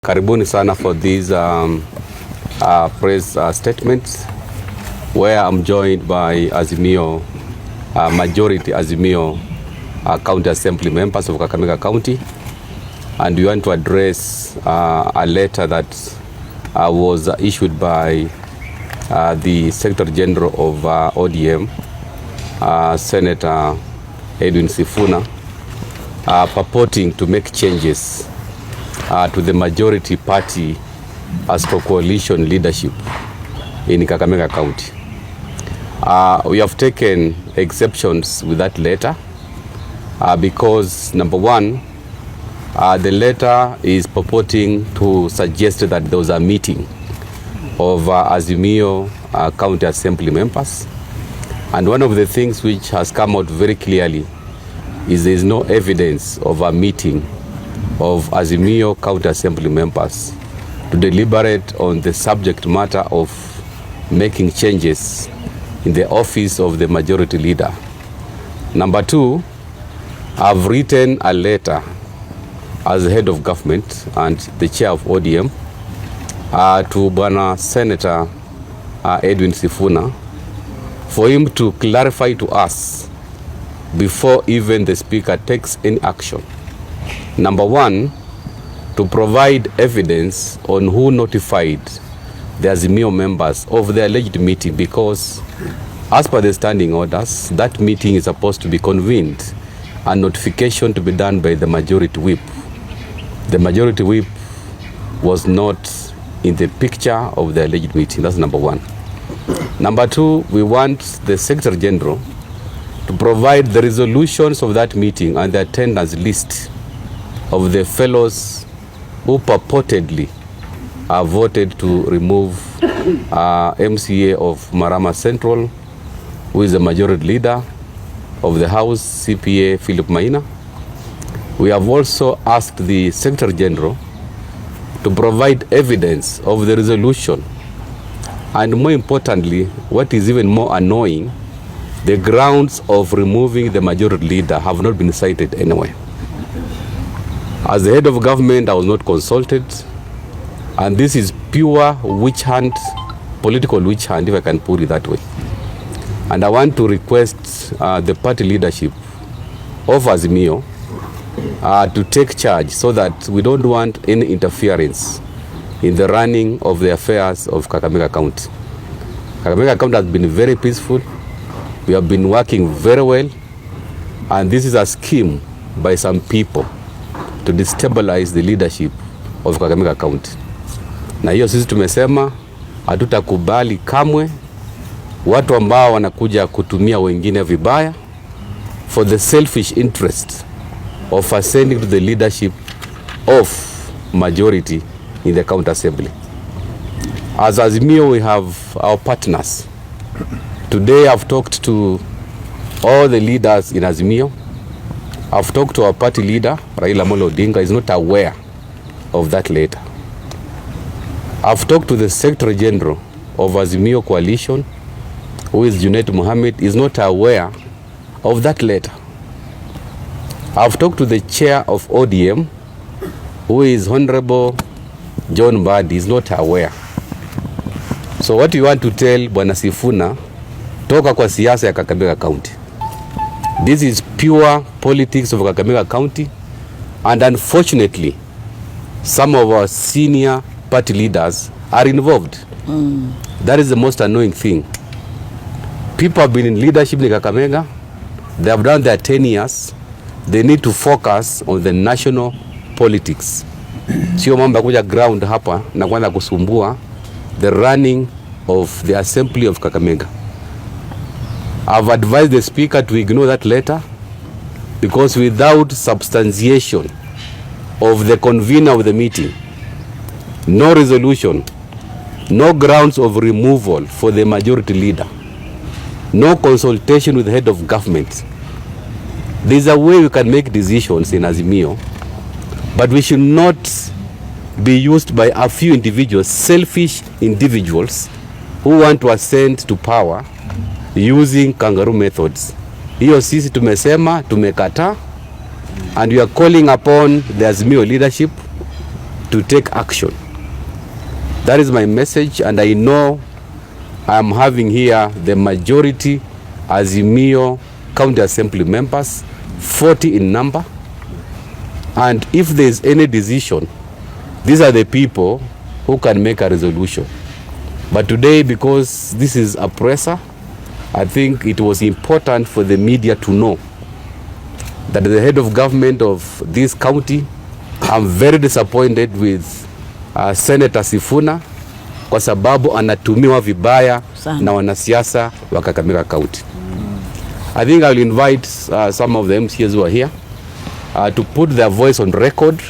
Karibuni sana for these press statements where I'm joined by Azimio, majority Azimio County Assembly members of Kakamega County, and we want to address a letter that was issued by the Secretary General of ODM, Senator EDWIN SIFUNA, purporting to make changes to the majority party as for coalition leadership in Kakamega County. We have taken exceptions with that letter because, number one, the letter is purporting to suggest that there was a meeting of Azimio County Assembly members, and one of the things which has come out very clearly is there is no evidence of a meeting of Azimio County Assembly members to deliberate on the subject matter of making changes in the office of the majority leader. Number two, I've written a letter as head of government and the chair of ODM to Bwana Senator EDWIN SIFUNA for him to clarify to us before even the speaker takes any action. Number one, to provide evidence on who notified the Azimio members of the alleged meeting, because as per the standing orders, that meeting is supposed to be convened and notification to be done by the majority whip. The majority whip was not in the picture of the alleged meeting. That's number one. Number two, we want the Secretary General to provide the resolutions of that meeting and the attendance list of the fellows who purportedly voted to remove MCA of Marama Central, who is the majority leader of the House, CPA Philip Maina. We have also asked the Secretary General to provide evidence of the resolution, and more importantly, what is even more annoying, the grounds of removing the majority leader have not been cited anywhere. As the head of government, I was not consulted, and this is pure witch hunt, political witch hunt, if I can put it that way. And I want to request the party leadership of Azimio to take charge, so that we don't want any interference in the running of the affairs of Kakamega County. Kakamega County has been very peaceful. We have been working very well, and this is a scheme by some people to destabilize the leadership of Kakamega County. Na hiyo sisi tumesema hatutakubali kamwe watu ambao wanakuja kutumia wengine vibaya for the selfish interest of ascending to the leadership of majority in the county assembly. As Azimio, we have our partners. Today I've talked to all the leaders in Azimio. I've talked to our party leader, Raila Amolo Odinga, is not aware of that letter. I've talked to the Secretary General of Azimio Coalition, who is Junet Mohammed, is not aware of that letter. I've talked to the chair of ODM, who is Honorable John Badi, is not aware. So what you want to tell Bwana Sifuna, toka kwa siasa ya Kakamega County. This is pure politics of Kakamega County, and unfortunately, some of our senior party leaders are involved. That is the most annoying thing. People have been in leadership in Kakamega. They have done their 10 years. They need to focus on the national politics. Sio mambo kuja ground hapa na kwanza kusumbua the running of the assembly of Kakamega. I've advised the speaker to ignore that letter, because without substantiation of the convener of the meeting, no resolution, no grounds of removal for the majority leader, no consultation with the head of government, there's a way we can make decisions in Azimio, but we should not be used by a few individuals, selfish individuals who want to ascend to power using kangaroo methods. Hiyo sisi tumesema, tumekataa, and we are calling upon the Azimio leadership to take action. That is my message, and I know I am having here the majority Azimio County Assembly members, 40 in number, and if there is any decision, these are the people who can make a resolution. But today, because this is a presser, I think it was important for the media to know that the head of government of this county, I'm very disappointed with Senator Sifuna kwa sababu anatumiwa vibaya na wanasiasa wa Kakamega County. I think I will invite some of the MCAs who are here to put their voice on record,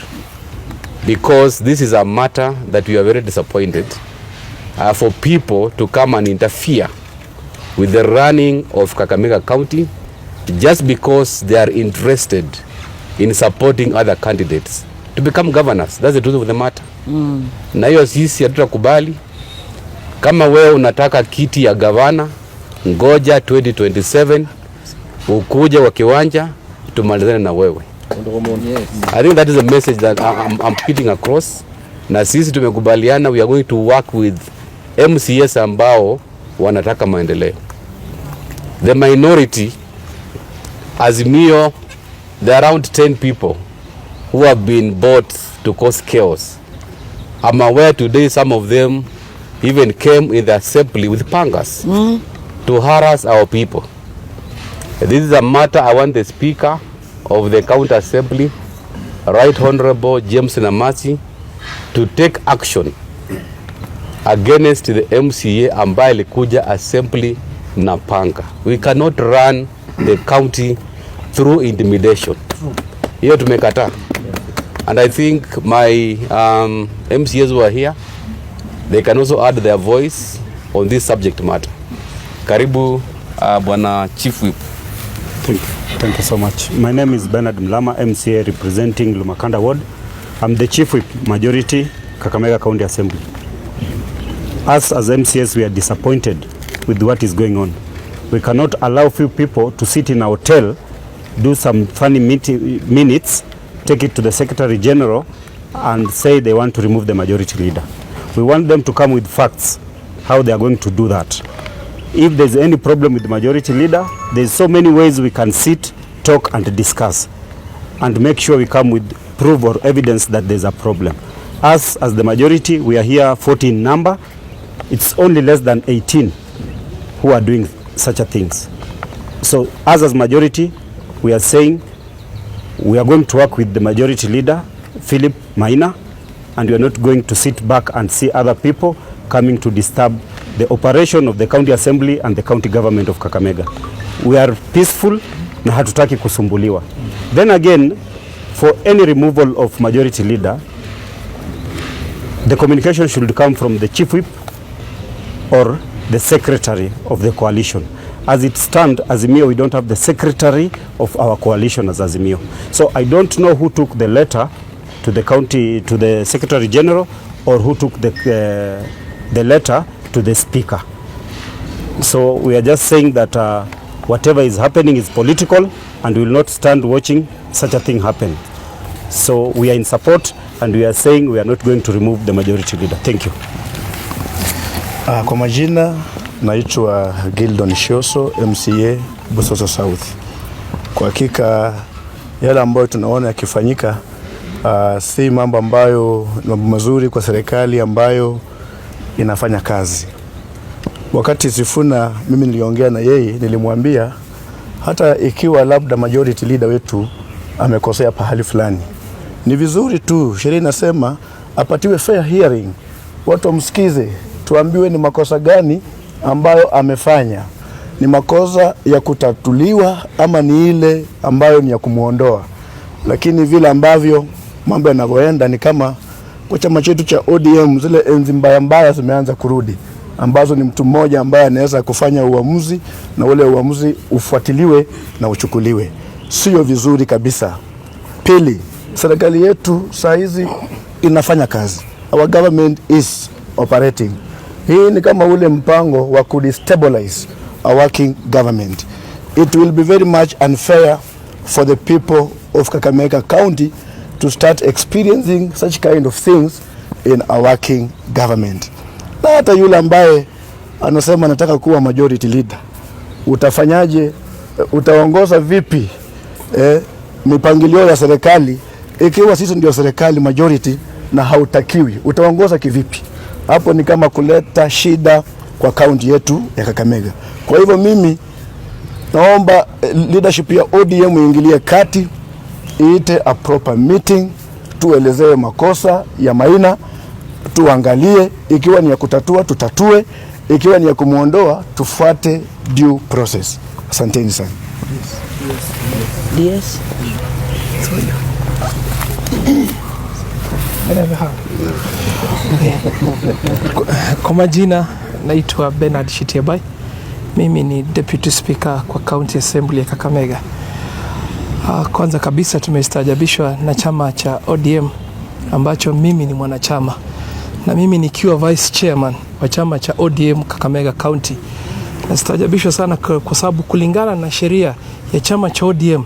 because this is a matter that we are very disappointed for people to come and interfere with the running of Kakamega County just because they are interested in supporting other candidates to become governors. That's the truth of the matter. Na hiyo sisi hatutakubali. Kama wewe unataka kiti ya gavana, ngoja 2027 ukuje wa kiwanja tumalizane na wewe. I think that is a message that I'm putting across. Na sisi tumekubaliana, we are going to work with MCAs ambao wanataka maendeleo. The minority, Azimio, there are around 10 people who have been bought to cause chaos. I'm aware today some of them even came in the assembly with pangas to harass our people. This is a matter I want the Speaker of the County Assembly, Right Honorable James Namasi, to take action against the MCA ambaye alikuja assembly na panga. We cannot run the county through intimidation. Hiyo tumekataa. And I think my MCAs who are here, they can also add their voice on this subject matter. Karibu Bwana Chief Whip. Thank you so much. My name is Bernard Mlama, MCA representing Lumakanda Ward. I'm the Chief Whip, Majority, Kakamega County Assembly. Us as MCAs, we are disappointed with what is going on. We cannot allow few people to sit in a hotel, do some funny minutes, take it to the Secretary General and say they want to remove the majority leader. We want them to come with facts, how they are going to do that. If there's any problem with the majority leader, there's so many ways we can sit, talk and discuss and make sure we come with proof or evidence that there's a problem. Us as the majority, we are here 14 number. It's only less than 18 who are doing such a things. So us as majority, we are saying we are going to work with the majority leader, Philip Maina, and we are not going to sit back and see other people coming to disturb the operation of the county assembly and the county government of Kakamega. We are peaceful na hatutaki kusumbuliwa. Then again, for any removal of majority leader, the communication should come from the chief whip or the secretary of the coalition. As it stands, Azimio, we don't have the secretary of our coalition as Azimio. So I don't know who took the letter to the county, to the secretary general, or who took the letter to the speaker. So we are just saying that whatever is happening is political and we will not stand watching such a thing happen. So we are in support and we are saying we are not going to remove the majority leader. Thank you. Kwa majina naitwa Gildon Shioso, MCA Busoso South. Kwa hakika yale ambayo tunaona yakifanyika si mambo ambayo ni mambo mazuri kwa serikali ambayo inafanya kazi. Wakati Sifuna mimi niliongea na yeye, nilimwambia hata ikiwa labda majority leader wetu amekosea pahali fulani, ni vizuri tu sheria inasema apatiwe fair hearing, watu wamsikize, tuambiwe ni makosa gani ambayo amefanya, ni makosa ya kutatuliwa ama ni ile ambayo ni ya kumuondoa. Lakini vile ambavyo mambo yanavyoenda ni kama kwa chama chetu cha ODM, zile enzi mbaya mbaya zimeanza kurudi, ambazo ni mtu mmoja ambaye anaweza kufanya uamuzi na ule uamuzi ufuatiliwe na uchukuliwe. Sio vizuri kabisa. Pili, serikali yetu saa hizi inafanya kazi. Our government is operating. Hii ni kama ule mpango wa kudestabilize a working government. It will be very much unfair for the people of Kakamega County to start experiencing such kind of things in a working government. Na hata yule ambaye anasema nataka kuwa majority leader, utafanyaje? Utaongoza vipi mipangilio ya serikali ikiwa sisi ndio serikali majority na hautakiwi? Utaongoza kivipi? Hapo ni kama kuleta shida kwa kaunti yetu ya Kakamega. Kwa hivyo mimi naomba leadership ya ODM iingilie kati, iite a proper meeting, tuelezee makosa ya Maina, tuangalie, ikiwa ni ya kutatua tutatue, ikiwa ni ya kumuondoa tufuate due process. Asanteni sana. Yes. Kwa majina naitwa Bernard Shitiabai. Mimi ni Deputy Speaker kwa County Assembly ya Kakamega. Kwanza kabisa tumestajabishwa na chama cha ODM ambacho mimi ni mwanachama, na mimi nikiwa Vice Chairman wa chama cha ODM Kakamega County. Nastajabishwa sana kwa sababu kulingana na sheria ya chama cha ODM,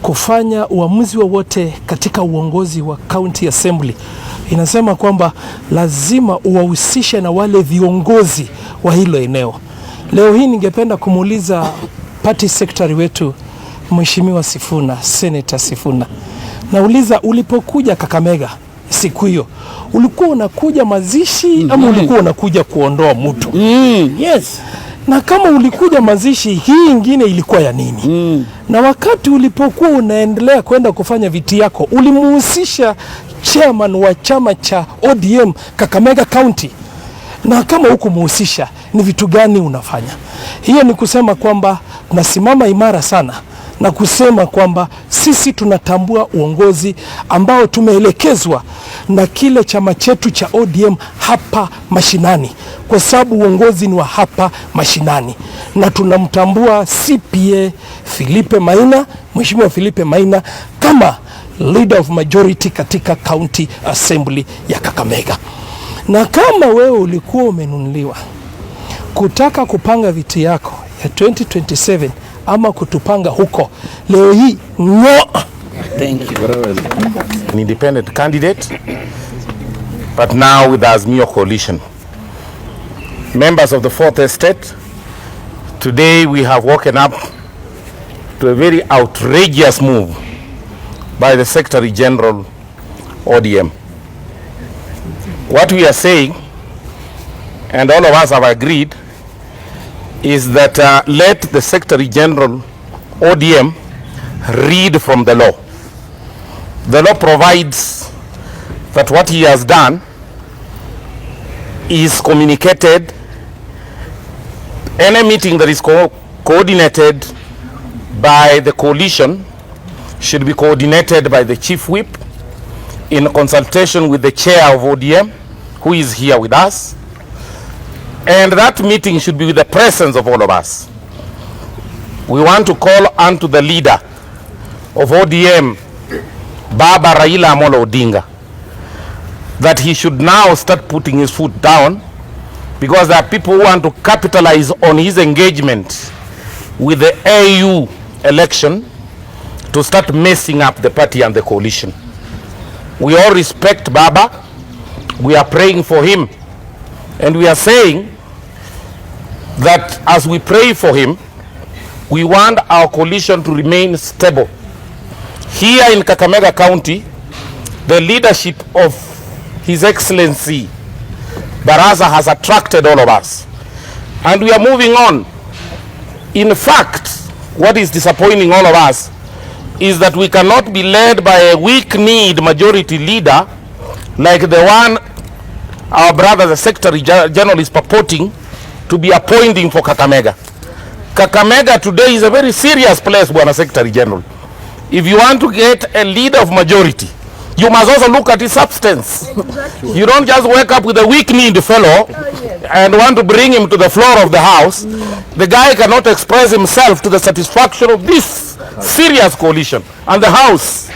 kufanya uamuzi wowote katika uongozi wa County Assembly inasema kwamba lazima uwahusishe na wale viongozi wa hilo eneo. Leo hii ningependa kumuuliza party secretary wetu Mheshimiwa Sifuna, Senator Sifuna. Nauliza, ulipokuja Kakamega siku hiyo, ulikuwa unakuja mazishi ama ulikuwa unakuja kuondoa mtu? Yes. Na kama ulikuja mazishi, hii ingine ilikuwa ya nini? Na wakati ulipokuwa unaendelea kwenda kufanya viti yako, ulimuhusisha chairman wa chama cha ODM Kakamega County? Na kama huku muhusisha, ni vitu gani unafanya? Hiyo ni kusema kwamba tunasimama imara sana na kusema kwamba sisi tunatambua uongozi ambao tumeelekezwa na kile chama chetu cha ODM hapa mashinani, kwa sababu uongozi ni wa hapa mashinani, na tunamtambua CPA Philippe Maina, Mheshimiwa Philippe Maina kama leader of majority katika County Assembly ya Kakamega. Na kama wewe ulikuwa umenunuliwa kutaka kupanga viti yako ya 2027 ama kutupanga huko, leo hii Thank you. An independent candidate, but now with the Azimio coalition. Members of the Fourth Estate, today we have woken up to a very outrageous move by the Secretary General ODM. What we are saying, and all of us have agreed, is that let the Secretary General ODM read from the law. The law provides that what he has done is communicated. Any meeting that is coordinated by the coalition should be coordinated by the Chief Whip in consultation with the chair of ODM, who is here with us. And that meeting should be with the presence of all of us. We want to call unto the leader of ODM, Baba Raila Amolo Odinga, that he should now start putting his foot down, because there are people who want to capitalize on his engagement with the AU election to start messing up the party and the coalition. We all respect Baba. We are praying for him. And we are saying that as we pray for him, we want our coalition to remain stable. Here in Kakamega County, the leadership of His Excellency BARASA has attracted all of us. And we are moving on. In fact, what is disappointing all of us is that we cannot be led by a weak-kneed majority leader like the one our brother, the Secretary General, is purporting to be appointing for Kakamega. Kakamega today is a very serious place, Bwana Secretary General. If you want to get a leader of majority, you must also look at his substance. Exactly. You don't just wake up with a weak-kneed fellow and want to bring him to the floor of the house. The guy cannot express himself to the satisfaction of this serious coalition and the house.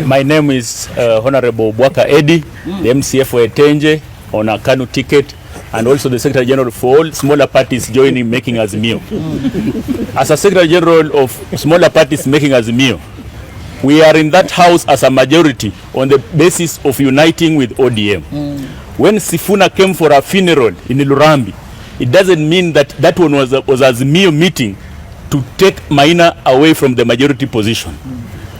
My name is Honorable Bwaka Eddie, the MCA for Etenje on a Kanu ticket, and also the Secretary General for all smaller parties joining making Azimio. As a Secretary General of smaller parties making Azimio, we are in that house as a majority on the basis of uniting with ODM. When Sifuna came for a funeral in Lurambi, it doesn't mean that that one was a mere meeting to take Maina away from the majority position.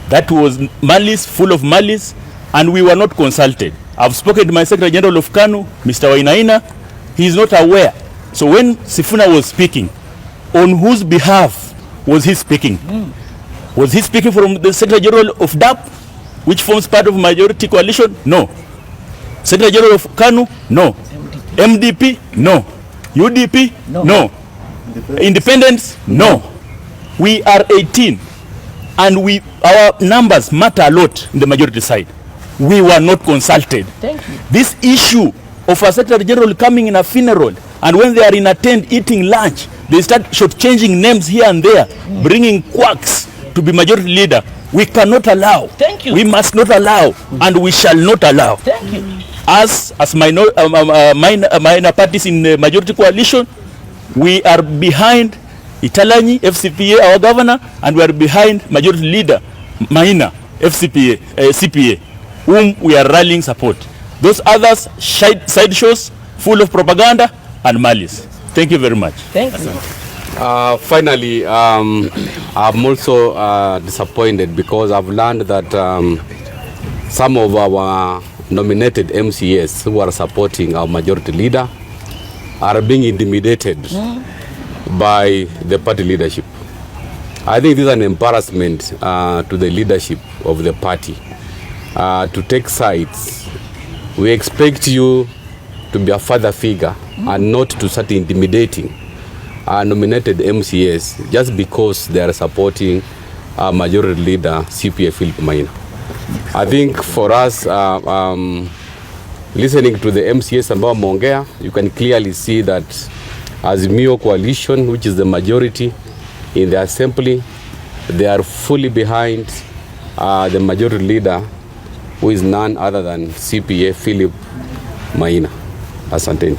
That was malice, full of malice, and we were not consulted. I've spoken to my Secretary General of KANU, Mr. Wainaina. He is not aware. So when Sifuna was speaking, on whose behalf was he speaking? Was he speaking from the Secretary General of DAP, which forms part of majority coalition? No. Secretary General of KANU? No. MDP? No. UDP? No. Independents? No. We are 18, and our numbers matter a lot in the majority side. We were not consulted. Thank you. This issue of a Secretary General coming in a funeral, and when they are in a tent eating lunch, they start changing names here and there, bringing quacks to be majority leader. We cannot allow. Thank you. We must not allow, and we shall not allow. Thank you. As minor parties in the majority coalition, we are behind Italanyi, FCPA, our governor, and we are behind majority leader, Maina, FCPA, CPA, whom we are rallying support. Those others, side shows, full of propaganda and malice. Thank you very much. Thank you. Finally, I'm also disappointed because I've learned that some of our nominated MCAs who are supporting our majority leader are being intimidated by the party leadership. I think this is an embarrassment to the leadership of the party to take sides. We expect you to be a father figure and not to start intimidating nominated MCAs just because they are supporting majority leader CPA Philip Maina. I think for us, listening to the MCAs ambao wameongea, you can clearly see that Azimio coalition, which is the majority in the assembly, they are fully behind the majority leader, who is none other than CPA Philip Maina. Asanteni.